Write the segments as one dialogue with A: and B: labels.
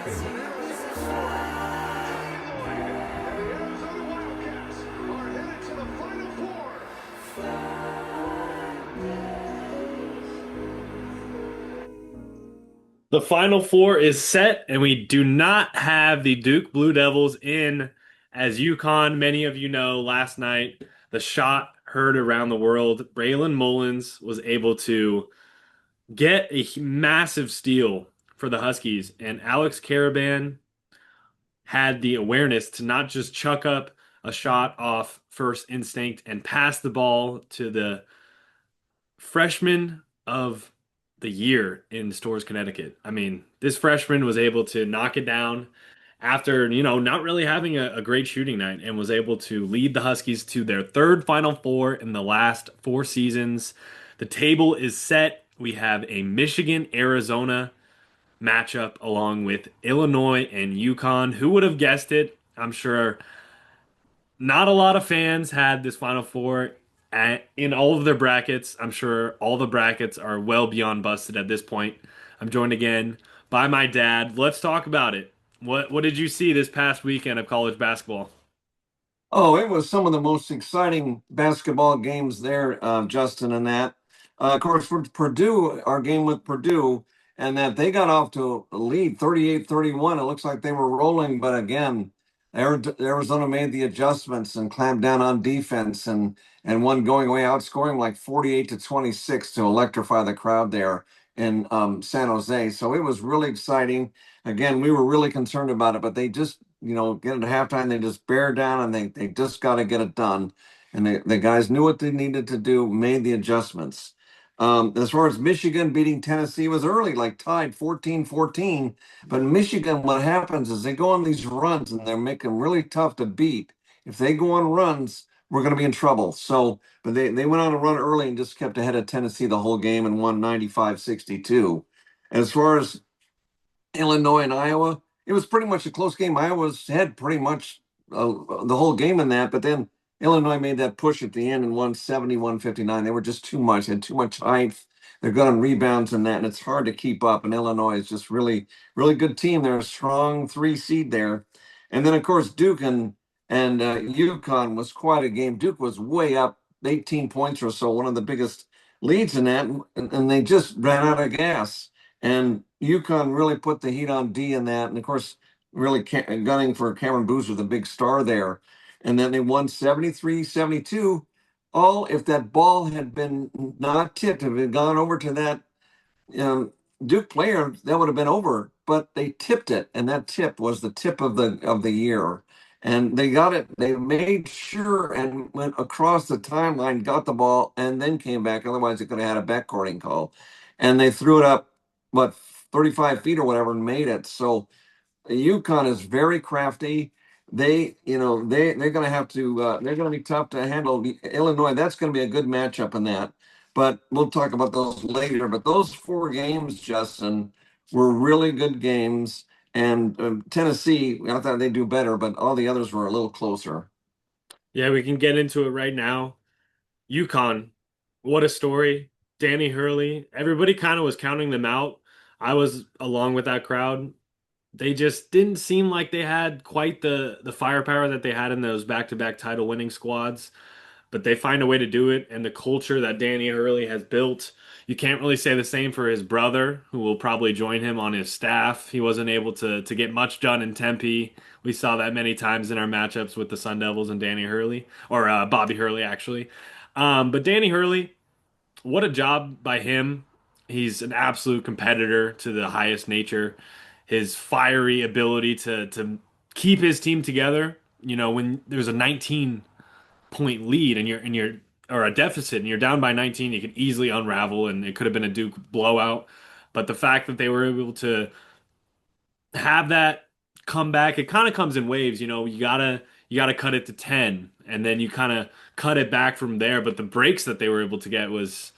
A: It's an Arizona flag. And the Arizona Wildcats are headed to the Final Four.
B: The Final Four is set, and we do not have the Duke Blue Devils in. As UConn, many of you know, last night, the shot heard around the world. Braylon Mullins was able to get a massive steal for the Huskies, and Alex Caravan had the awareness to not just chuck up a shot off first instinct and pass the ball to the freshman of the year in Stores, Connecticut. I mean, this freshman was able to knock it down after, not really having a great shooting night and was able to lead the Huskies to their third Final Four in the last 4 seasons. The table is set. We have a Michigan Arizona matchup along with Illinois and UConn. Who would have guessed it? I'm sure not a lot of fans had this Final Four in all of their brackets. I'm sure all the brackets are well beyond busted at this point. I'm joined again by my dad. Let's talk about it. What did you see this past weekend of college basketball?
C: Oh, it was some of the most exciting basketball games there, Justin, and that. Of course, for Purdue, our game with Purdue, and that they got off to a lead 38-31. It looks like they were rolling, but again, Arizona made the adjustments and clamped down on defense and one going away, outscoring like 48-26 to electrify the crowd there in San Jose. So it was really exciting. Again, we were really concerned about it, but they just get to halftime, they just bear down and they just got to get it done. And the guys knew what they needed to do, made the adjustments. As far as Michigan beating Tennessee was early, like tied 14-14. But Michigan, what happens is they go on these runs and they're making really tough to beat. If they go on runs, we're going to be in trouble. So, but they went on a run early and just kept ahead of Tennessee the whole game and won 95-62. As far as Illinois and Iowa, it was pretty much a close game. Iowa's had pretty much the whole game in that, but then Illinois made that push at the end and won 71-59. They were just too much, had too much height. They're good on rebounds and that, and it's hard to keep up. And Illinois is just really, really good team. They're a strong 3 seed there. And then, of course, Duke and UConn was quite a game. Duke was way up 18 points or so, one of the biggest leads in that, and they just ran out of gas. And UConn really put the heat on D in that. And of course, really gunning for Cameron Boozer, the big star there. And then they won 73-72. All if that ball had been not tipped, if it had gone over to that um, Duke player, that would have been over. But they tipped it, and that tip was the tip of the year. And they got it. They made sure and went across the timeline, got the ball, and then came back. Otherwise, it could have had a backcourting call. And they threw it up, what, 35 feet or whatever, and made it. So UConn is very crafty. They're going to have to. They're going to be tough to handle. Illinois, that's going to be a good matchup in that. But we'll talk about those later. But those 4 games, Justin, were really good games. And Tennessee, I thought they'd do better, but all the others were a little closer.
B: Yeah, we can get into it right now. UConn, what a story. Danny Hurley, everybody kind of was counting them out. I was along with that crowd. They just didn't seem like they had quite the firepower that they had in those back-to-back title winning squads, but they find a way to do it, and the culture that Danny Hurley has built. You can't really say the same for his brother, who will probably join him on his staff. He wasn't able to get much done in Tempe. We saw that many times in our matchups with the Sun Devils and Danny Hurley, or Bobby Hurley actually. But Danny Hurley, what a job by him. He's an absolute competitor to the highest nature. His fiery ability to keep his team together. When there's a 19-point lead and you're or a deficit and you're down by 19, you can easily unravel and it could have been a Duke blowout. But the fact that they were able to have that comeback, it kind of comes in waves. You gotta cut it to 10 and then you kind of cut it back from there. But the breaks that they were able to get was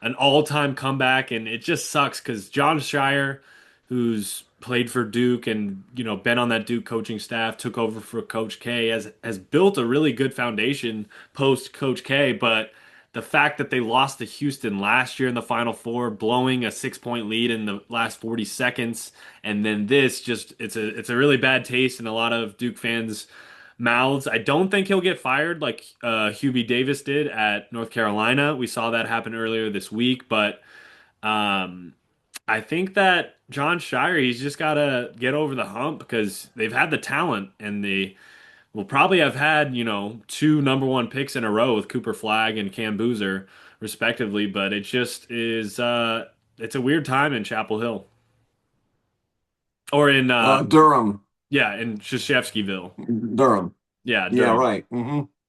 B: an all-time comeback, and it just sucks because John Shire, who's played for Duke and been on that Duke coaching staff, took over for Coach K, has built a really good foundation post Coach K, but the fact that they lost to Houston last year in the Final Four, blowing a 6 point lead in the last 40 seconds, and then this just it's a really bad taste in a lot of Duke fans' mouths. I don't think he'll get fired like Hubie Davis did at North Carolina. We saw that happen earlier this week, but um, I think that John Shire, he's just got to get over the hump because they've had the talent and they will probably have had, two number one picks in a row with Cooper Flagg and Cam Boozer, respectively. But it just is, it's a weird time in Chapel Hill or in,
C: Durham,
B: yeah, in Shashevskyville.
C: Durham.
B: Yeah,
C: Yeah,
B: Durham.
C: right.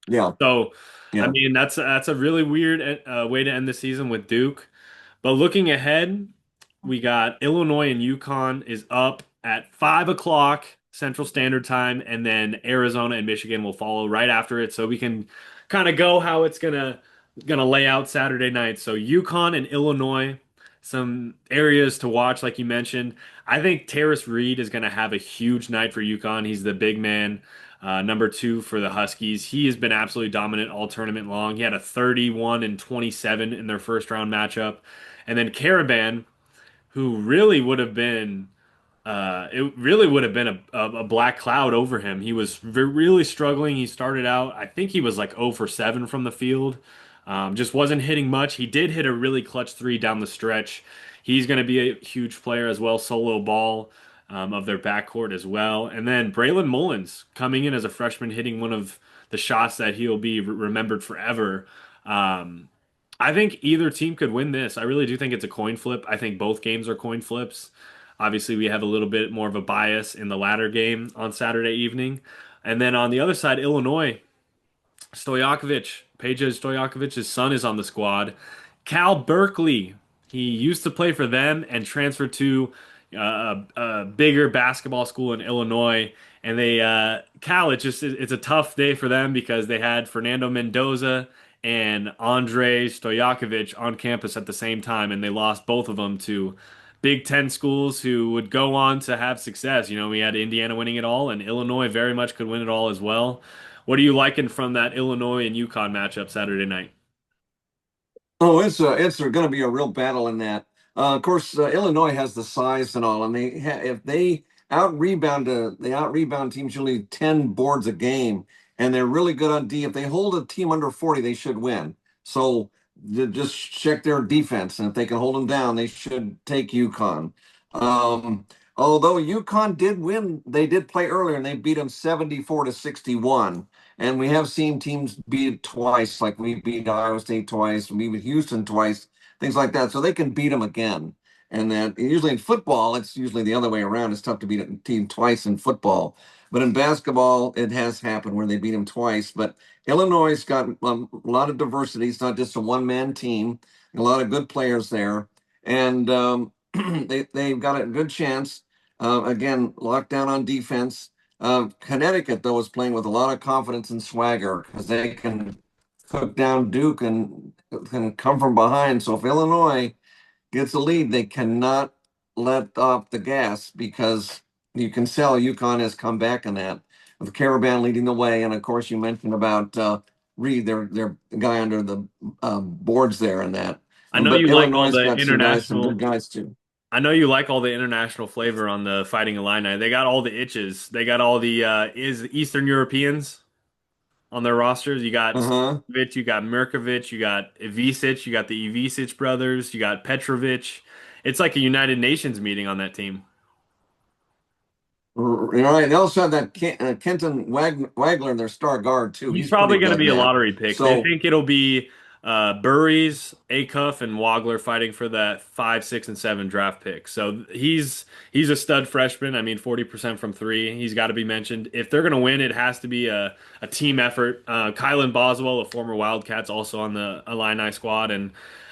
C: Yeah,
B: So, I
C: yeah.
B: mean, that's a really weird way to end the season with Duke. But looking ahead, we got Illinois and UConn is up at 5 o'clock Central Standard Time, and then Arizona and Michigan will follow right after it. So we can kind of go how it's gonna lay out Saturday night. So UConn and Illinois, some areas to watch, like you mentioned. I think Terrace Reed is gonna have a huge night for UConn. He's the big man. Number two for the Huskies. He has been absolutely dominant all tournament long. He had a 31 and 27 in their first round matchup. And then Caravan, who really would have been it really would have been a black cloud over him. He was really struggling. He started out, I think he was like 0 for 7 from the field. Just wasn't hitting much. He did hit a really clutch three down the stretch. He's going to be a huge player as well, solo ball of their backcourt as well. And then Braylon Mullins coming in as a freshman, hitting one of the shots that he'll be remembered forever. Um, I think either team could win this. I really do think it's a coin flip. I think both games are coin flips. Obviously, we have a little bit more of a bias in the latter game on Saturday evening. And then on the other side, Illinois, Stojakovic, Peja Stojakovic's son is on the squad. Cal Berkeley, he used to play for them and transferred to a bigger basketball school in Illinois. And Cal, it's a tough day for them because they had Fernando Mendoza and Andre Stojakovic on campus at the same time, and they lost both of them to Big Ten schools who would go on to have success. We had Indiana winning it all, and Illinois very much could win it all as well. What are you liking from that Illinois and UConn matchup Saturday night?
C: Oh, it's going to be a real battle in that. Of course, Illinois has the size and all, and if they out rebound teams usually 10 boards a game, and they're really good on D. If they hold a team under 40, they should win. So just check their defense, and if they can hold them down, they should take UConn. Although UConn did win, they did play earlier, and they beat them 74-61. And we have seen teams beat it twice, like we beat Iowa State twice, we beat Houston twice, things like that. So they can beat them again. And that usually in football, it's usually the other way around. It's tough to beat a team twice in football. But in basketball, it has happened where they beat them twice. But Illinois got a lot of diversity. It's not just a one-man team. A lot of good players there. And they've got a good chance. Again, locked down on defense. Connecticut, though, is playing with a lot of confidence and swagger because they can cook down Duke and can come from behind. So if Illinois gets a lead, they cannot let off the gas because you can tell UConn has come back in that with Caravan leading the way. And of course, you mentioned about Reed, their guy under the boards there and that.
B: I know
C: But
B: you like all
C: Illinois has
B: the
C: got some good
B: international.
C: guys too.
B: I know you like all the international flavor on the Fighting Illini. They got all the itches. They got all the is Eastern Europeans on their rosters. You got
C: Uh-huh.
B: Stokovic, you got Mirkovic, you got Ivisic, you got the Ivisic brothers, you got Petrovic. It's like a United Nations meeting on that team.
C: Right. They also have that Kenton Wagler, their star guard too.
B: He's
C: He's pretty
B: probably going to
C: good,
B: be a
C: man.
B: lottery pick. They
C: So,
B: think it'll be Burries, Acuff, and Wagler fighting for that 5, 6, and 7 draft pick. So he's a stud freshman. I mean, 40% from three. He's got to be mentioned. If they're going to win, it has to be a team effort. Kylan Boswell, a former Wildcats, also on the Illini squad, and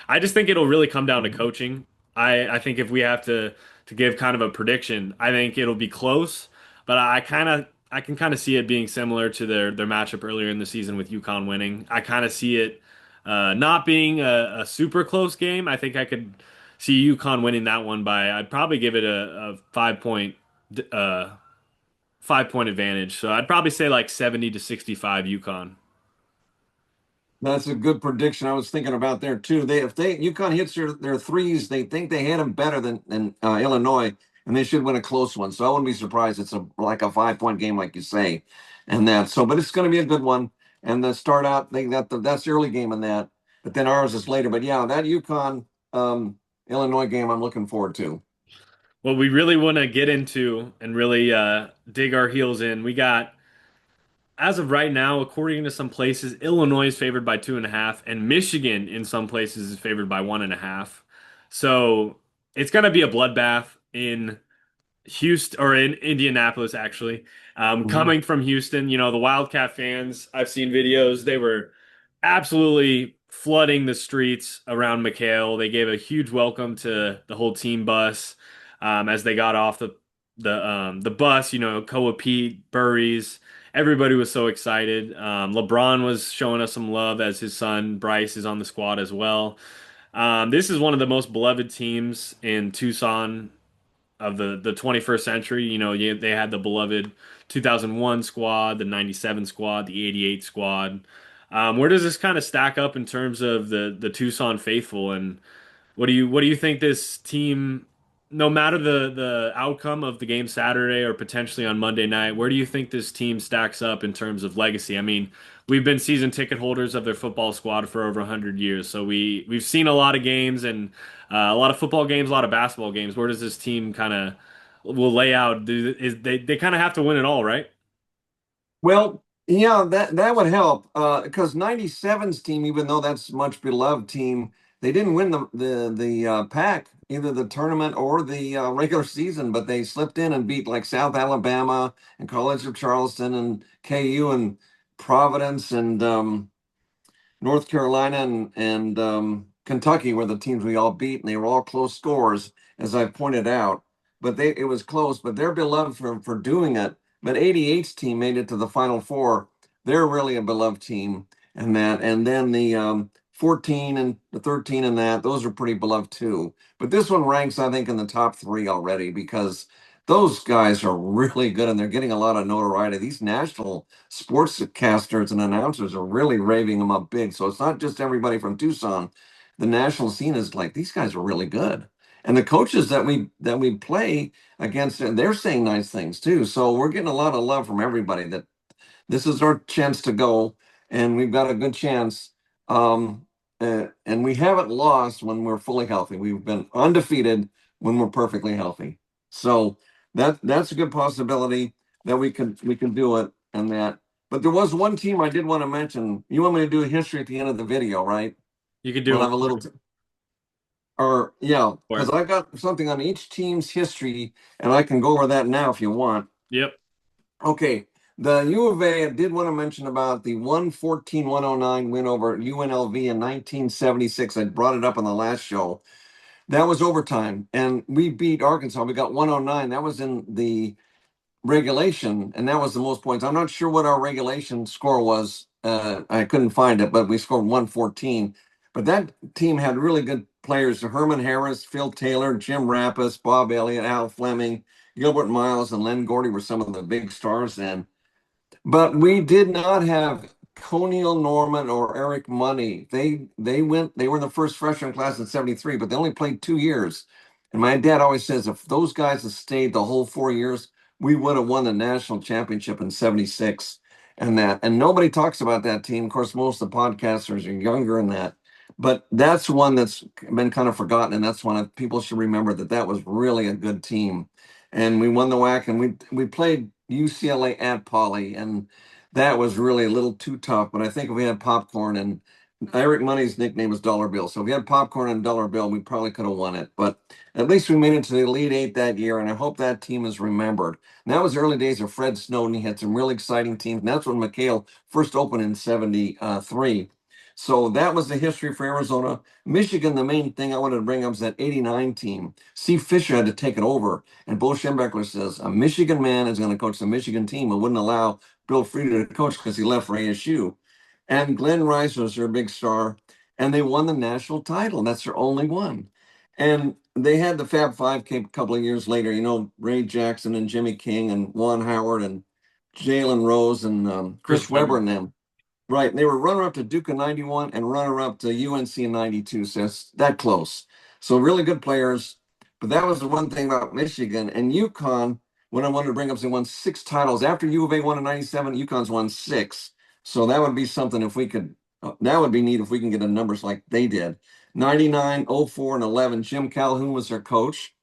B: I just think it'll really come down to coaching. I think if we have to give kind of a prediction, I think it'll be close, but I can kind of see it being similar to their matchup earlier in the season with UConn winning. I kind of see it not being a super close game. I think I could see UConn winning that one by I'd probably give it a uh 5 point advantage. So I'd probably say like 70-65 UConn.
C: That's a good prediction. I was thinking about there too. If UConn hits their threes, they think they hit them better than Illinois, and they should win a close one. So I wouldn't be surprised. It's like a 5 point game, like you say, and that. So, but it's going to be a good one. And the start out, that's the early game in that. But then ours is later. But yeah, that UConn Illinois game, I'm looking forward to.
B: What we really want to get into and really dig our heels in, we got, as of right now, according to some places, Illinois is favored by 2.5, and Michigan in some places is favored by 1.5. So it's going to be a bloodbath in Houston or in Indianapolis, actually.
C: Mhm.
B: Coming from Houston, the Wildcat fans, I've seen videos. They were absolutely flooding the streets around McHale. They gave a huge welcome to the whole team bus as they got off the bus. Koa Pete, Burries, everybody was so excited. LeBron was showing us some love as his son Bryce is on the squad as well. This is one of the most beloved teams in Tucson of the 21st century. They had the beloved 2001 squad, the 97 squad, the 88 squad. Where does this kind of stack up in terms of the Tucson faithful, and what do you think this team, no matter the outcome of the game Saturday or potentially on Monday night, where do you think this team stacks up in terms of legacy? I mean, we've been season ticket holders of their football squad for over 100 years, so we've seen a lot of games and a lot of football games, a lot of basketball games. Where does this team kind of will lay out? They kind of have to win it all, right?
C: Well, yeah, that would help because 97's team, even though that's a much beloved team, they didn't win the pack, either the tournament or the regular season, but they slipped in and beat like South Alabama and College of Charleston and KU and Providence and North Carolina and Kentucky were the teams we all beat, and they were all close scores, as I pointed out. But it was close, but they're beloved for doing it. But 88's team made it to the Final Four. They're really a beloved team, and then the 14 and the 13 and those are pretty beloved too. But this one ranks, I think, in the top three already because those guys are really good and they're getting a lot of notoriety. These national sportscasters and announcers are really raving them up big. So it's not just everybody from Tucson. The national scene is like these guys are really good, and the coaches that we play against, they're saying nice things too. So we're getting a lot of love from everybody. That this is our chance to go, and we've got a good chance. And we haven't lost when we're fully healthy. We've been undefeated when we're perfectly healthy. So that's a good possibility that we can do it and that. But there was one team I did want to mention. You want me to do a history at the end of the video, right?
B: You could
C: We'll
B: do
C: have a little, or yeah, because
B: it.
C: I got something on each team's history, and I can go over that now if you want.
B: Yep.
C: Okay, the U of A, I did want to mention about the 114-109 win over UNLV in 1976. I brought it up on the last show. That was overtime, and we beat Arkansas. We got 109. That was in the regulation, and that was the most points. I'm not sure what our regulation score was. I couldn't find it, but we scored 114. But that team had really good players: Herman Harris, Phil Taylor, Jim Rappas, Bob Elliott, Al Fleming, Gilbert Miles, and Len Gordy were some of the big stars then. But we did not have Coniel Norman or Eric Money. They were in the first freshman class in 73, but they only played 2 years. And my dad always says if those guys had stayed the whole 4 years, we would have won the national championship in 76 and that. And nobody talks about that team. Of course, most of the podcasters are younger than that. But that's one that's been kind of forgotten, and that's one that people should remember that was really a good team. And we won the WAC, and we played UCLA at Poly, and that was really a little too tough. But I think if we had popcorn, and Eric Money's nickname was Dollar Bill, so if we had popcorn and Dollar Bill, we probably could have won it. But at least we made it to the Elite Eight that year, and I hope that team is remembered. And that was the early days of Fred Snowden. He had some really exciting teams, and that's when McHale first opened in 73. So that was the history for Arizona. Michigan, the main thing I wanted to bring up is that 89 team. Steve Fisher had to take it over. And Bo Schembechler says a Michigan man is going to coach the Michigan team and wouldn't allow Bill Frieder to coach because he left for ASU. And Glenn Rice was their big star. And they won the national title. That's their only one. And they had the Fab Five came a couple of years later, Ray Jackson and Jimmy King and Juan Howard and Jalen Rose and
B: Chris
C: Chris Webber
B: Webber.
C: and them. Right. And they were runner-up to Duke in 91 and runner-up to UNC in 92. So it's that close. So really good players. But that was the one thing about Michigan. And UConn, what I wanted to bring up is they won 6 titles. After U of A won in 97, UConn's won 6. So that would be something if we could, that would be neat if we can get the numbers like they did. 99, 04, and 11, Jim Calhoun was their coach.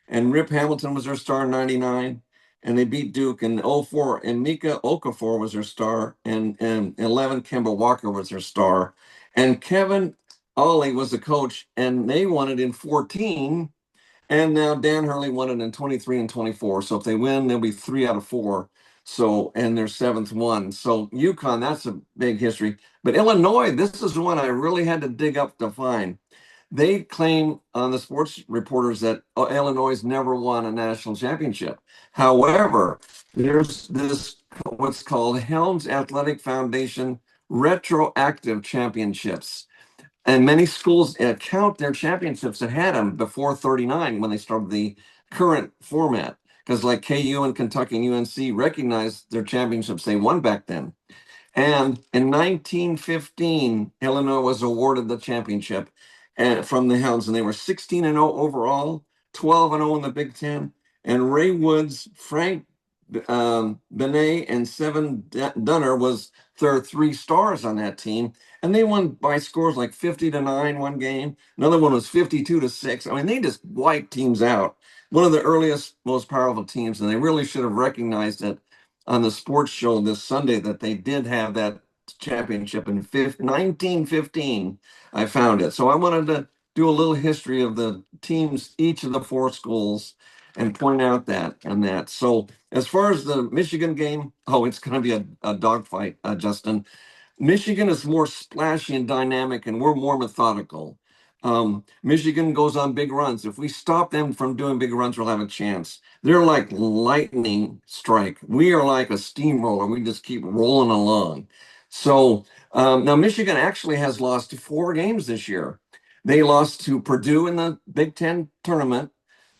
C: And Rip Hamilton was their star in 99. And they beat Duke in 04. And Mika Okafor was their star. And 11, Kemba Walker was their star. And Kevin Ollie was the coach. And they won it in 14. And now Dan Hurley won it in 23 and 24. So if they win, they'll be 3 out of 4. So, and their 7th one. So UConn, that's a big history. But Illinois, this is one I really had to dig up to find. They claim on the sports reporters that Illinois never won a national championship. However, there's this what's called Helms Athletic Foundation retroactive championships. And many schools count their championships that had them before 39 when they started the current format. Because like KU and Kentucky and UNC recognized their championships they won back then. And in 1915, Illinois was awarded the championship from the Hounds, and they were 16 and 0 overall, 12 and 0 in the Big Ten. And Ray Woods, Frank Benet, and Seven Dunner was their 3 stars on that team. And they won by scores like 50-9 one game. Another one was 52-6. I mean, they just wiped teams out. One of the earliest, most powerful teams, and they really should have recognized it on the sports show this Sunday that they did have that championship in 1915. I found it. So I wanted to do a little history of the teams, each of the 4 schools, and point out that and that. So as far as the Michigan game, it's going to be a dogfight, Justin. Michigan is more splashy and dynamic, and we're more methodical. Michigan goes on big runs. If we stop them from doing big runs, we'll have a chance. They're like lightning strike. We are like a steamroller. We just keep rolling along. So now Michigan actually has lost 4 games this year. They lost to Purdue in the Big Ten tournament.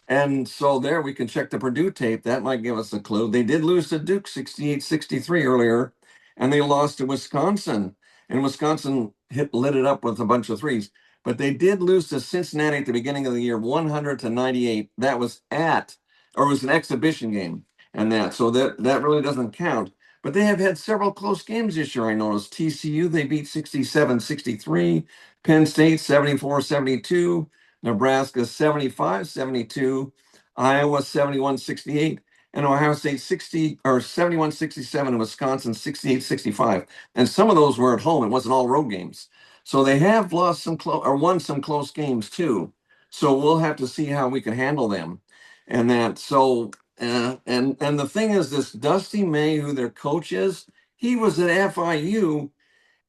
C: And so there we can check the Purdue tape. That might give us a clue. They did lose to Duke 68-63 earlier, and they lost to Wisconsin. And Wisconsin lit it up with a bunch of threes. But they did lose to Cincinnati at the beginning of the year, 100-98. That was it was an exhibition game, and that. So that really doesn't count. But they have had several close games this year, I noticed. TCU, they beat 67-63. Penn State, 74-72. Nebraska, 75-72. Iowa, 71-68. And Ohio State, 71-67. And Wisconsin, 68-65. And some of those were at home. It wasn't all road games. So they have lost some won some close games too. So we'll have to see how we can handle them, and that. So and the thing is, this Dusty May, who their coach is, he was at FIU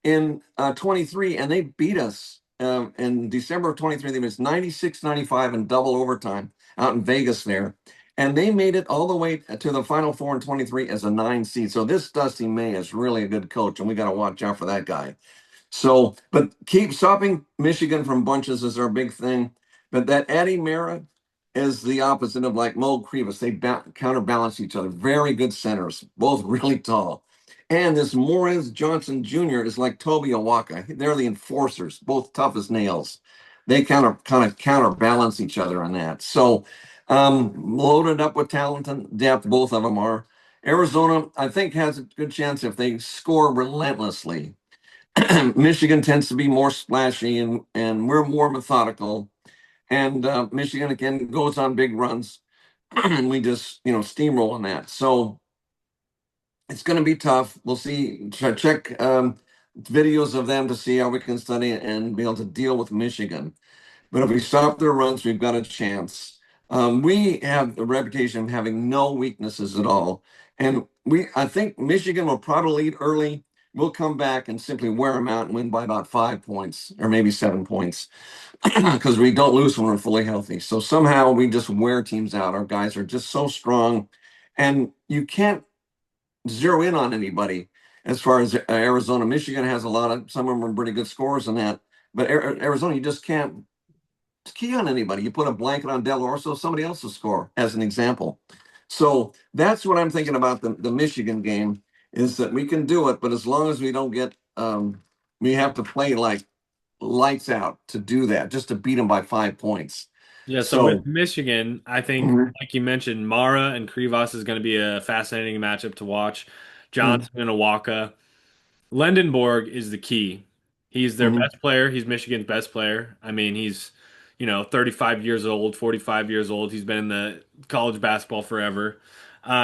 C: in 23, and they beat us in December of 23. They was 96-95 in double overtime out in Vegas there. And they made it all the way to the Final Four in 23 as a 9 seed. So this Dusty May is really a good coach, and we got to watch out for that guy. So, but keep stopping Michigan from bunches is our big thing. But that Eddie Mara is the opposite of like Mo Krivas. They counterbalance each other. Very good centers, both really tall. And this Morris Johnson Jr. is like Toby Awaka. They're the enforcers, both tough as nails. They kind of counterbalance each other on that. So loaded up with talent and depth, both of them are. Arizona, I think, has a good chance if they score relentlessly. Michigan tends to be more splashy, and we're more methodical. And Michigan again goes on big runs, and we just steamroll on that. So it's going to be tough. We'll see. Check videos of them to see how we can study and be able to deal with Michigan. But if we stop their runs, we've got a chance. We have the reputation of having no weaknesses at all, and I think Michigan will probably lead early. We'll come back and simply wear them out and win by about 5 points or maybe 7 points because we don't lose when we're fully healthy. So somehow we just wear teams out. Our guys are just so strong, and you can't zero in on anybody as far as Arizona. Michigan has some of them are pretty good scorers in that, but Arizona, you just can't key on anybody. You put a blanket on Del Orso, somebody else will score, as an example. So that's what I'm thinking about the Michigan game, is that we can do it, but as long as we don't get Um, we have to play like lights out to do that, just to beat them by 5 points.
B: Yeah, so with
C: So,
B: Michigan, I think,
C: mhm,
B: like you mentioned, Mara and Krivas is going to be a fascinating matchup to watch.
C: mhm,
B: Johnson and Awaka. Lendenborg is the key. He's their
C: mhm.
B: best player. He's Michigan's best player. I mean, he's, 35 years old, 45 years old. He's been in the college basketball forever.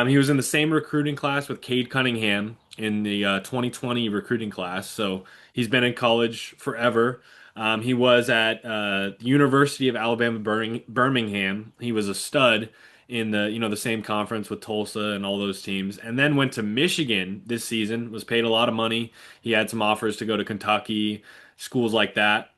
B: He was in the same recruiting class with Cade Cunningham in the 2020 recruiting class. So he's been in college forever. He was at the University of Alabama Birmingham. He was a stud in the same conference with Tulsa and all those teams, and then went to Michigan this season. Was paid a lot of money. He had some offers to go to Kentucky, schools like that.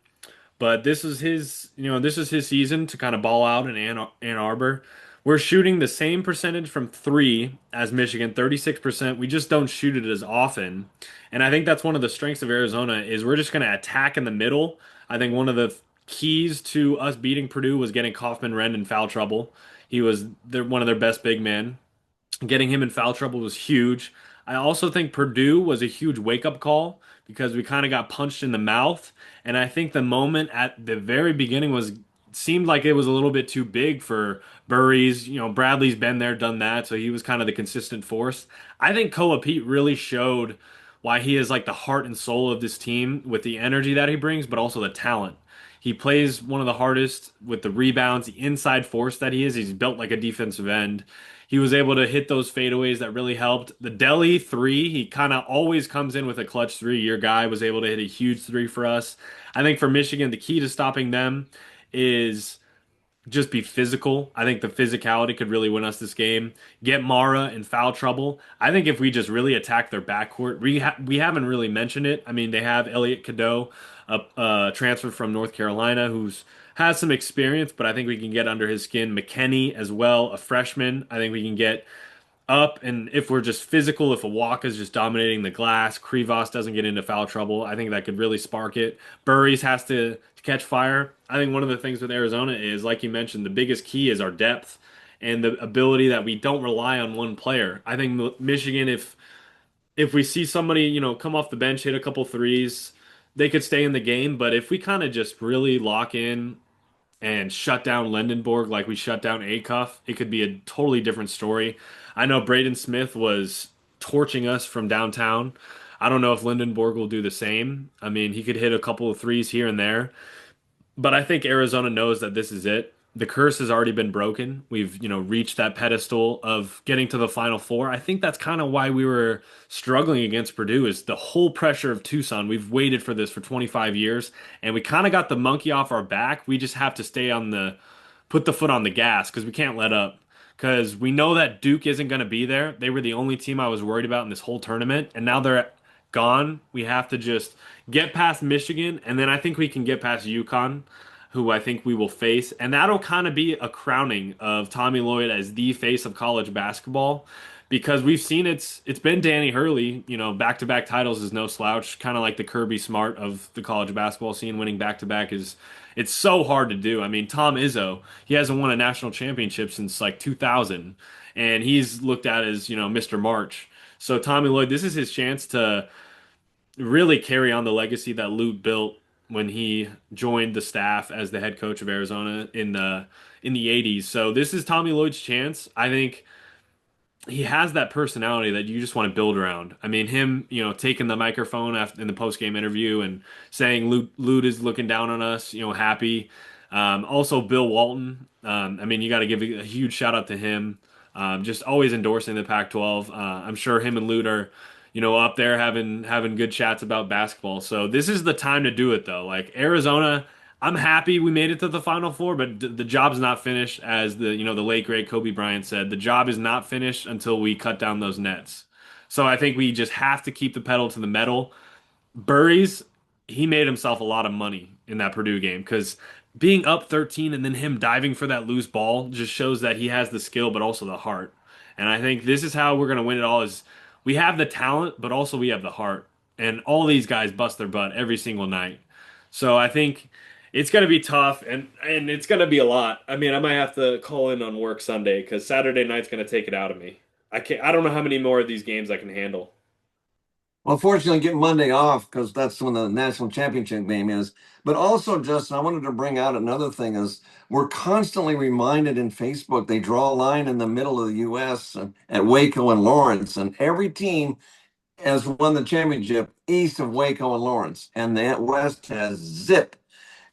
B: But this is his season to kind of ball out in Ann Arbor. We're shooting the same percentage from three as Michigan, 36%. We just don't shoot it as often. And I think that's one of the strengths of Arizona is we're just going to attack in the middle. I think one of the keys to us beating Purdue was getting Kaufman Wren in foul trouble. He was one of their best big men. Getting him in foul trouble was huge. I also think Purdue was a huge wake-up call because we kind of got punched in the mouth. And I think the moment at the very beginning seemed like it was a little bit too big for Burries. Bradley's been there, done that, so he was kind of the consistent force. I think Koa Pete really showed why he is like the heart and soul of this team with the energy that he brings, but also the talent. He plays one of the hardest with the rebounds, the inside force that he is. He's built like a defensive end. He was able to hit those fadeaways that really helped. The Delhi three, he kind of always comes in with a clutch three. Your guy was able to hit a huge three for us. I think for Michigan, the key to stopping them is just be physical. I think the physicality could really win us this game. Get Mara in foul trouble. I think if we just really attack their backcourt, we haven't really mentioned it. I mean, they have Elliot Cadeau, a transfer from North Carolina, who's has some experience, but I think we can get under his skin. McKenney as well, a freshman. I think we can get up, and if we're just physical, if Awaka's just dominating the glass, Krivas doesn't get into foul trouble, I think that could really spark it. Burries has to catch fire. I think one of the things with Arizona is, like you mentioned, the biggest key is our depth and the ability that we don't rely on one player. I think Michigan, if we see somebody, come off the bench, hit a couple threes, they could stay in the game. But if we kind of just really lock in and shut down Lendenborg like we shut down Acuff, it could be a totally different story. I know Braden Smith was torching us from downtown. I don't know if Lindenborg will do the same. I mean, he could hit a couple of threes here and there, but I think Arizona knows that this is it. The curse has already been broken. We've, reached that pedestal of getting to the Final Four. I think that's kind of why we were struggling against Purdue is the whole pressure of Tucson. We've waited for this for 25 years, and we kind of got the monkey off our back. We just have to put the foot on the gas because we can't let up. Because we know that Duke isn't going to be there. They were the only team I was worried about in this whole tournament, and now they're gone. We have to just get past Michigan, and then I think we can get past UConn, who I think we will face, and that'll kind of be a crowning of Tommy Lloyd as the face of college basketball. Because we've seen it's been Danny Hurley, back-to-back titles is no slouch, kind of like the Kirby Smart of the college basketball scene. Winning back-to-back is it's so hard to do. I mean, Tom Izzo, he hasn't won a national championship since like 2000, and he's looked at as, Mr. March. So Tommy Lloyd, this is his chance to really carry on the legacy that Lute built when he joined the staff as the head coach of Arizona in the 80s. So this is Tommy Lloyd's chance. I think he has that personality that you just want to build around. I mean, him, taking the microphone after in the post game interview and saying Lute is looking down on us, happy. Also, Bill Walton. I mean, you got to give a huge shout out to him. Just always endorsing the Pac-12. I'm sure him and Lute are, up there having good chats about basketball. So this is the time to do it, though. Like Arizona. I'm happy we made it to the Final Four, but the job's not finished, as the late great Kobe Bryant said. The job is not finished until we cut down those nets. So I think we just have to keep the pedal to the metal. Burries, he made himself a lot of money in that Purdue game because being up 13 and then him diving for that loose ball just shows that he has the skill but also the heart. And I think this is how we're going to win it all is we have the talent, but also we have the heart. And all these guys bust their butt every single night. So I think it's going to be tough and it's going to be a lot. I mean, I might have to call in on work Sunday because Saturday night's going to take it out of me. I don't know how many more of these games I can handle.
C: Well, fortunately, get Monday off because that's when the national championship game is. But also, Justin, I wanted to bring out another thing is we're constantly reminded in Facebook they draw a line in the middle of the U.S. At Waco and Lawrence, and every team has won the championship east of Waco and Lawrence, and the West has zip.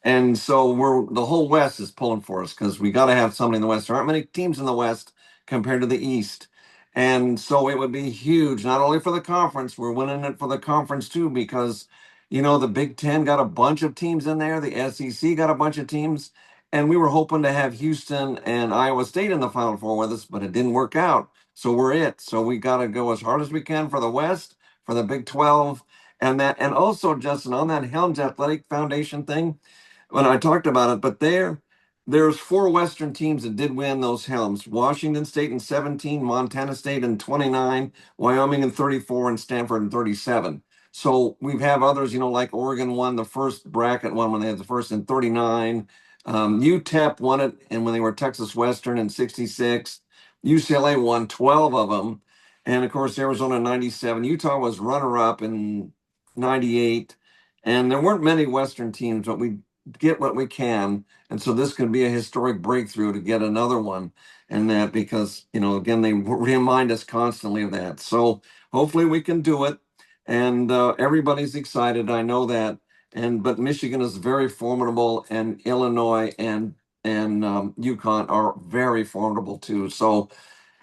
C: And so we're the whole West is pulling for us because we got to have somebody in the West. There aren't many teams in the West compared to the East. And so it would be huge, not only for the conference, we're winning it for the conference too, because the Big Ten got a bunch of teams in there, the SEC got a bunch of teams, and we were hoping to have Houston and Iowa State in the Final Four with us, but it didn't work out. So we're it. So we got to go as hard as we can for the West, for the Big 12, and also Justin on that Helms Athletic Foundation thing when I talked about it, but there's four Western teams that did win those helms. Washington State in 17, Montana State in 29, Wyoming in 34, and Stanford in 37. So we have others, like Oregon won the first bracket one when they had the first in 39. UTEP won it and when they were Texas Western in 66. UCLA won 12 of them. And of course, Arizona 97. Utah was runner up in 98. And there weren't many Western teams, but we get what we can. And so this could be a historic breakthrough to get another one. And that because, again, they remind us constantly of that. So hopefully we can do it. And everybody's excited. I know that. But Michigan is very formidable, and Illinois and UConn are very formidable too. So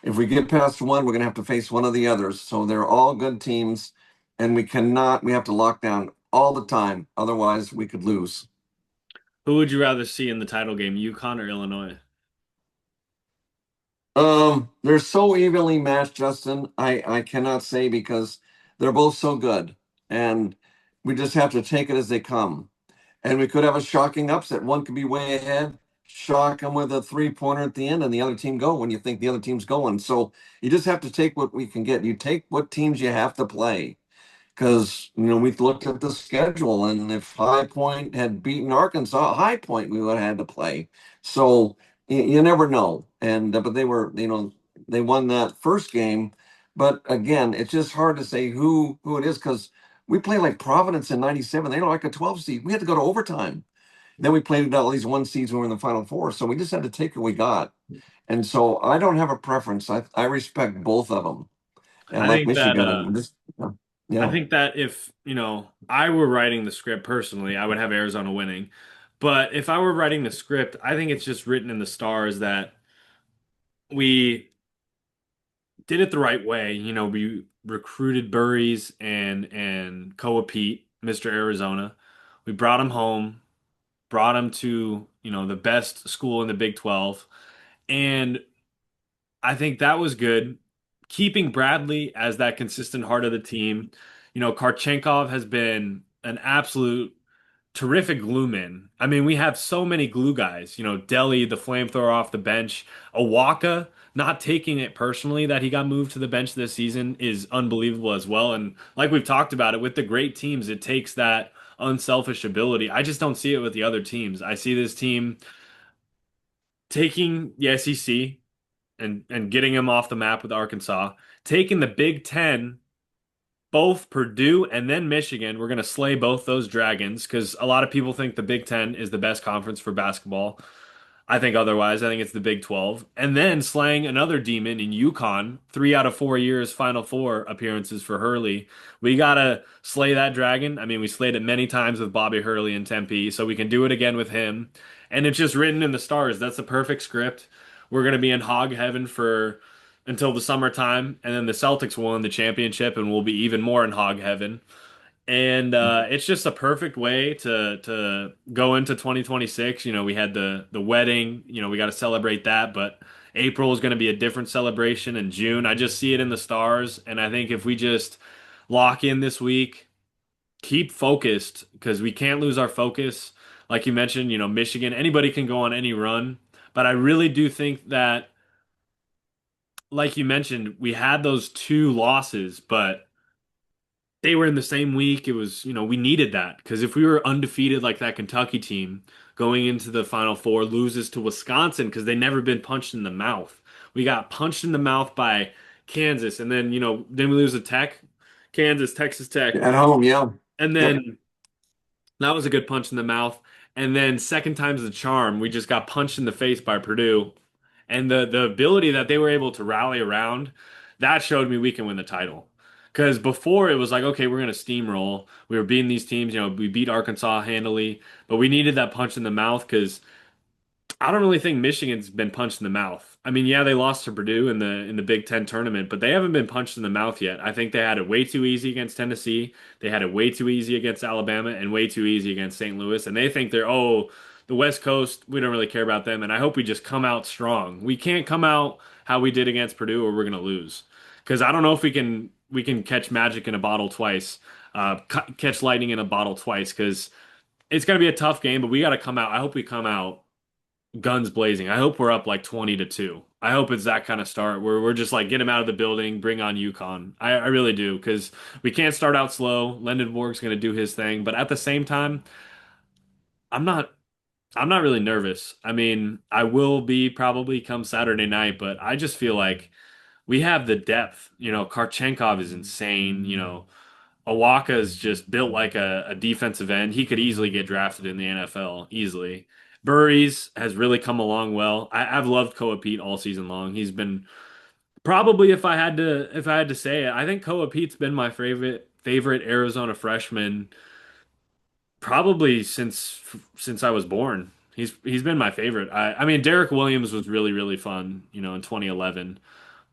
C: if we get past one, we're going to have to face one of the others. So they're all good teams, and we have to lock down all the time. Otherwise, we could lose.
B: Who would you rather see in the title game, UConn or Illinois?
C: They're so evenly matched, Justin. I cannot say because they're both so good, and we just have to take it as they come. And we could have a shocking upset. One could be way ahead, shock them with a three-pointer at the end, and the other team go when you think the other team's going. So you just have to take what we can get. You take what teams you have to play because we've looked at the schedule, and if High Point had beaten Arkansas, High Point we would have had to play. So you never know. And but they won that first game, but again, it's just hard to say who it is because we played like Providence in '97. They were like a 12 seed. We had to go to overtime. Then we played at least one seed when we were in the Final Four. So we just had to take what we got. And so I don't have a preference. I respect both of them. And
B: I
C: like
B: think that
C: Michigan, and just
B: I
C: yeah.
B: think that if, I were writing the script personally, I would have Arizona winning. But if I were writing the script, I think it's just written in the stars that we did it the right way. We recruited Burries and Koa Pete, Mr. Arizona. We brought him home, brought him to, the best school in the Big 12. And I think that was good. Keeping Bradley as that consistent heart of the team. Karchenkov has been an absolute terrific glue man. I mean, we have so many glue guys. Delhi, the flamethrower off the bench. Awaka, not taking it personally that he got moved to the bench this season is unbelievable as well. And like we've talked about it with the great teams, it takes that unselfish ability. I just don't see it with the other teams. I see this team taking the SEC and getting them off the map with Arkansas, taking the Big Ten, both Purdue and then Michigan. We're going to slay both those dragons because a lot of people think the Big Ten is the best conference for basketball. I think otherwise. I think it's the Big 12. And then slaying another demon in UConn, 3 out of 4 years, Final Four appearances for Hurley. We got to slay that dragon. I mean, we slayed it many times with Bobby Hurley in Tempe, so we can do it again with him. And it's just written in the stars. That's the perfect script. We're going to be in hog heaven for until the summertime, and then the Celtics will win the championship, and we'll be even more in hog heaven. And it's just a perfect way to go into 2026. We had the wedding, we got to celebrate that, but April is going to be a different celebration, and June, I just see it in the stars. And I think if we just lock in this week, keep focused because we can't lose our focus. Like you mentioned, Michigan, anybody can go on any run, but I really do think that, like you mentioned, we had those two losses, but they were in the same week. It was, we needed that because if we were undefeated like that Kentucky team going into the Final Four, loses to Wisconsin because they never been punched in the mouth. We got punched in the mouth by Kansas, and then then we lose to Tech. Kansas, Texas Tech.
C: At home, yeah.
B: And
C: Yep.
B: then that was a good punch in the mouth. And then second time's the charm. We just got punched in the face by Purdue. And the ability that they were able to rally around, that showed me we can win the title. Because before it was like, okay, we're gonna steamroll. We were beating these teams, we beat Arkansas handily, but we needed that punch in the mouth because I don't really think Michigan's been punched in the mouth. I mean, yeah, they lost to Purdue in the Big Ten tournament, but they haven't been punched in the mouth yet. I think they had it way too easy against Tennessee. They had it way too easy against Alabama and way too easy against St. Louis. And they think the West Coast, we don't really care about them. And I hope we just come out strong. We can't come out how we did against Purdue, or we're gonna lose. Because I don't know if we can catch magic in a bottle twice, catch lightning in a bottle twice. Because it's gonna be a tough game, but we got to come out. I hope we come out guns blazing. I hope we're up like 20-2. I hope it's that kind of start where we're just like get him out of the building, bring on UConn. I really do because we can't start out slow. Lendenborg's going to do his thing, but at the same time, I'm not I'm not really nervous. I mean, I will be probably come Saturday night, but I just feel like we have the depth. Karchenkov is insane. Awaka is just built like a defensive end. He could easily get drafted in the NFL, easily. Burries has really come along well. I've loved Koa Pete all season long. He's been probably if I had to say it, I think Koa Pete's been my favorite Arizona freshman probably since I was born. He's been my favorite. I mean Derek Williams was really really fun, in 2011,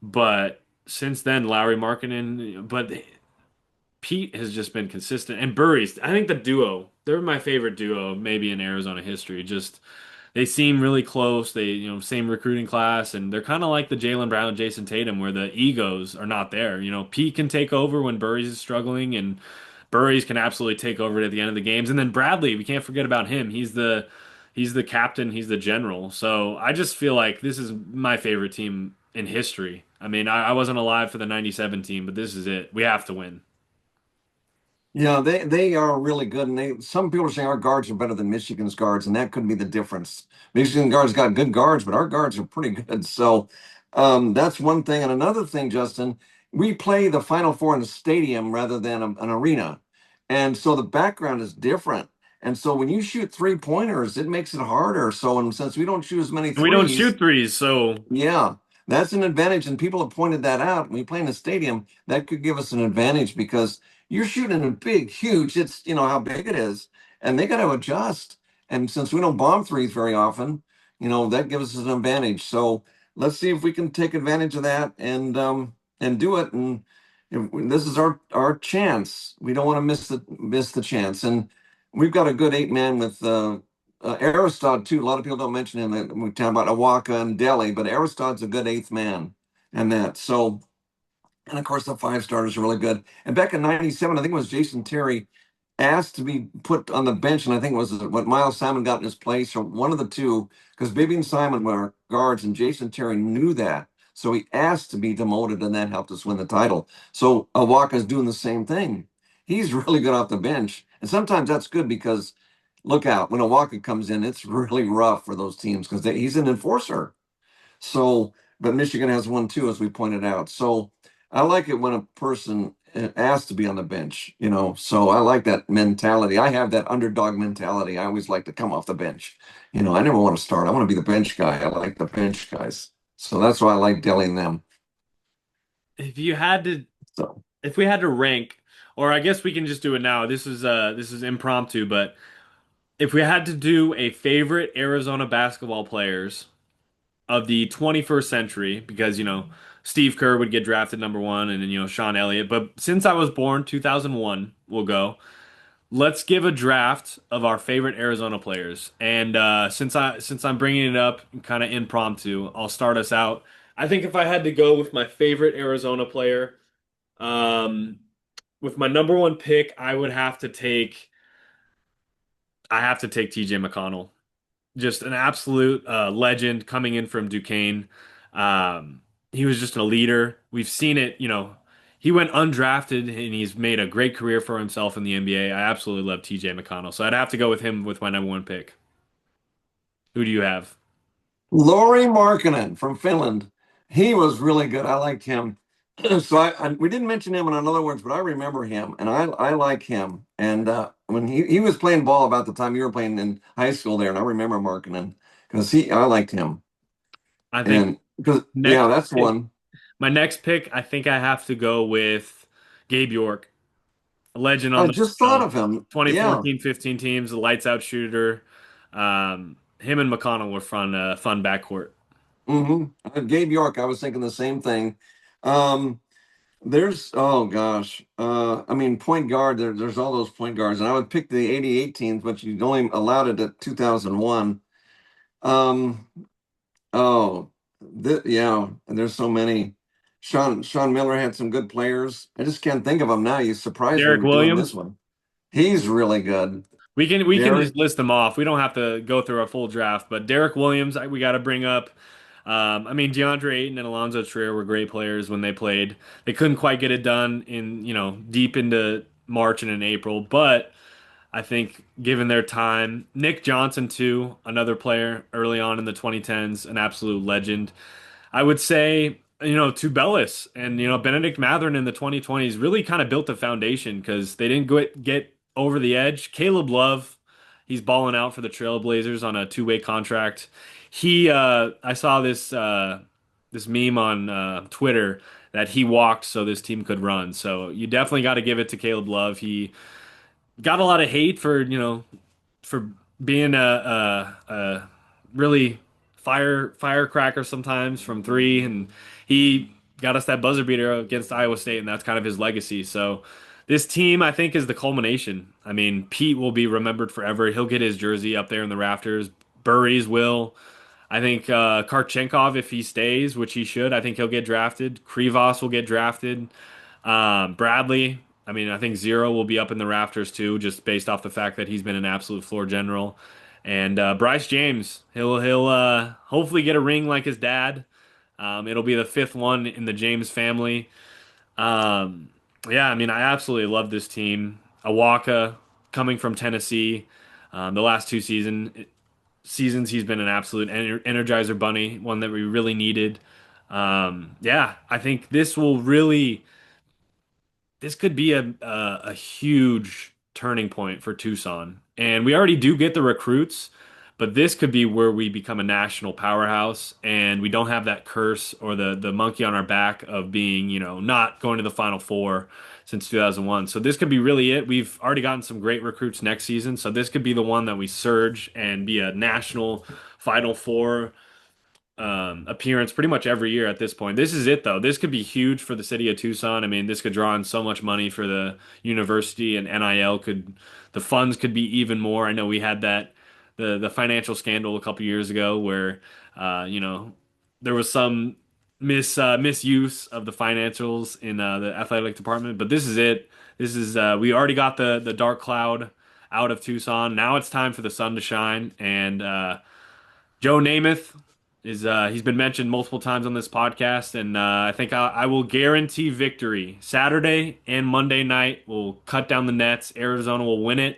B: but since then Lowry Markkinen, but Pete has just been consistent. And Burries, I think the duo, they're my favorite duo, maybe in Arizona history. Just they seem really close. They, same recruiting class, and they're kind of like the Jalen Brown, Jason Tatum, where the egos are not there. Pete can take over when Burries is struggling, and Burries can absolutely take over at the end of the games. And then Bradley, we can't forget about him. He's the captain, he's the general. So I just feel like this is my favorite team in history. I mean, I wasn't alive for the '97 team, but this is it. We have to win.
C: Yeah, they are really good, and some people are saying our guards are better than Michigan's guards, and that could be the difference. Michigan guards got good guards, but our guards are pretty good. So that's one thing. And another thing, Justin, we play the Final Four in a stadium rather than an arena, and so the background is different. And so when you shoot 3-pointers, it makes it harder. So and since we don't shoot as many
B: And we don't
C: threes,
B: shoot threes, so
C: yeah, that's an advantage, and people have pointed that out. When we play in a stadium, that could give us an advantage because you're shooting a big, huge. It's how big it is, and they got to adjust. And since we don't bomb threes very often, that gives us an advantage. So let's see if we can take advantage of that and do it. And this is our chance. We don't want to miss the chance. And we've got a good 8 man with Aristod too. A lot of people don't mention him. We talk about Awaka and Delhi, but Aristod's a good eighth man, and that. So, and of course, the 5 starters are really good. And back in '97, I think it was Jason Terry asked to be put on the bench, and I think it was what Miles Simon got in his place, or one of the two, because Bibby and Simon were guards, and Jason Terry knew that. So he asked to be demoted, and that helped us win the title. So Awaka's doing the same thing. He's really good off the bench, and sometimes that's good because look out when Awaka comes in, it's really rough for those teams because he's an enforcer. So, but Michigan has one too, as we pointed out. So I like it when a person asks to be on the bench. So I like that mentality. I have that underdog mentality. I always like to come off the bench. I never want to start. I want to be the bench guy. I like the bench guys. So that's why I like dealing them.
B: if you had to
C: So
B: if we had to rank, or I guess we can just do it now. This is impromptu, but if we had to do a favorite Arizona basketball players of the 21st century, because Steve Kerr would get drafted number one, and then Sean Elliott. But since I was born, 2001, we'll go. Let's give a draft of our favorite Arizona players. And since I'm bringing it up, kind of impromptu, I'll start us out. I think if I had to go with my favorite Arizona player, um, with my number one pick, I have to take TJ McConnell. Just an absolute legend coming in from Duquesne. He was just a leader. We've seen it, he went undrafted and he's made a great career for himself in the NBA. I absolutely love TJ McConnell. So I'd have to go with him with my number one pick. Who do you have?
C: Lauri Markkanen from Finland, he was really good. I liked him. So we didn't mention him in other words, but I remember him, and I like him. And when he was playing ball about the time you were playing in high school there, and I remember marking him because he I liked him,
B: I think
C: and because yeah,
B: next
C: that's
B: pick,
C: one.
B: my next pick, I think I have to go with Gabe York, a legend on
C: I
B: the
C: just thought
B: uh,
C: of him. Yeah.
B: 2014-15 teams, the lights out shooter. Him and McConnell were fun backcourt.
C: Gabe York, I was thinking the same thing. Um, there's oh gosh, I mean point guard. There's all those point guards, and I would pick the '88 teams, but you only allowed it at 2001. Um, oh, yeah, and there's so many. Sean Miller had some good players. I just can't think of them now. You surprised me
B: Derek
C: with doing this
B: Williams.
C: one. He's really good.
B: We can
C: Derek.
B: just list them off. We don't have to go through a full draft, but Derek Williams, we got to bring up. I mean, DeAndre Ayton and Alonzo Trier were great players when they played. They couldn't quite get it done in, deep into March and in April, but I think given their time, Nick Johnson too, another player early on in the 2010s, an absolute legend. I would say, Tubelis and, Benedict Matherin in the 2020s really kind of built the foundation because they didn't get over the edge. Caleb Love, he's balling out for the Trailblazers on a two-way contract. I saw this meme on Twitter that he walked so this team could run. So you definitely got to give it to Caleb Love. He got a lot of hate for being a really firecracker sometimes from three, and he got us that buzzer beater against Iowa State, and that's kind of his legacy. So this team, I think, is the culmination. I mean, Pete will be remembered forever. He'll get his jersey up there in the rafters. Burries will. I think Karchenkov, if he stays, which he should, I think he'll get drafted. Krivos will get drafted. Bradley, I mean, I think Zero will be up in the rafters too, just based off the fact that he's been an absolute floor general. And Bryce James, he'll hopefully get a ring like his dad. It'll be the fifth one in the James family. Um, yeah, I mean, I absolutely love this team. Awaka coming from Tennessee, the last two seasons he's been an absolute energizer bunny, one that we really needed. Yeah, I think this could be a huge turning point for Tucson. And we already do get the recruits, but this could be where we become a national powerhouse and we don't have that curse or the monkey on our back of being, not going to the Final Four since 2001. So this could be really it. We've already gotten some great recruits next season, so this could be the one that we surge and be a national Final Four appearance pretty much every year at this point. This is it though. This could be huge for the city of Tucson. I mean, this could draw in so much money for the university and NIL the funds could be even more. I know we had the financial scandal a couple years ago where there was some misuse of the financials in the athletic department, but this is it. This is we already got the dark cloud out of Tucson. Now it's time for the sun to shine and Joe Namath he's been mentioned multiple times on this podcast, and I think I will guarantee victory Saturday and Monday night. We'll cut down the nets. Arizona will win it,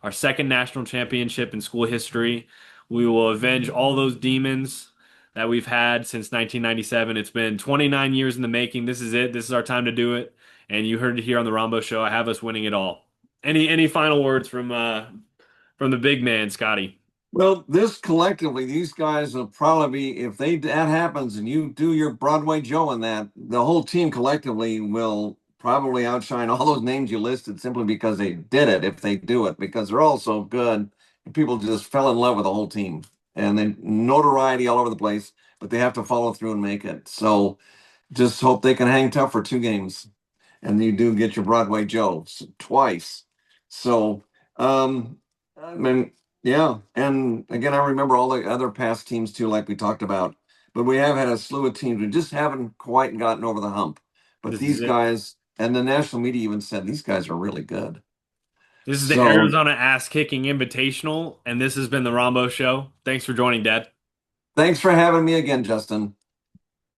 B: our second national championship in school history. We will avenge all those demons that we've had since 1997. It's been 29 years in the making. This is it. This is our time to do it. And you heard it here on the Rombough Show. I have us winning it all. Any final words from the big man, Scotty?
C: Well, this collectively, these guys will probably be, if that happens and you do your Broadway Joe in that, the whole team collectively will probably outshine all those names you listed simply because they did it, if they do it, because they're all so good. People just fell in love with the whole team and then notoriety all over the place, but they have to follow through and make it. So just hope they can hang tough for two games. And you do get your Broadway Joe twice. So, I mean, yeah, and again, I remember all the other past teams too, like we talked about. But we have had a slew of teams we just haven't quite gotten over the hump. But
B: This is
C: these
B: it.
C: guys, and the national media even said these guys are really good.
B: This is the
C: So
B: Arizona Ass Kicking Invitational, and this has been the Rombo Show. Thanks for joining, Dad.
C: thanks for having me again, Justin.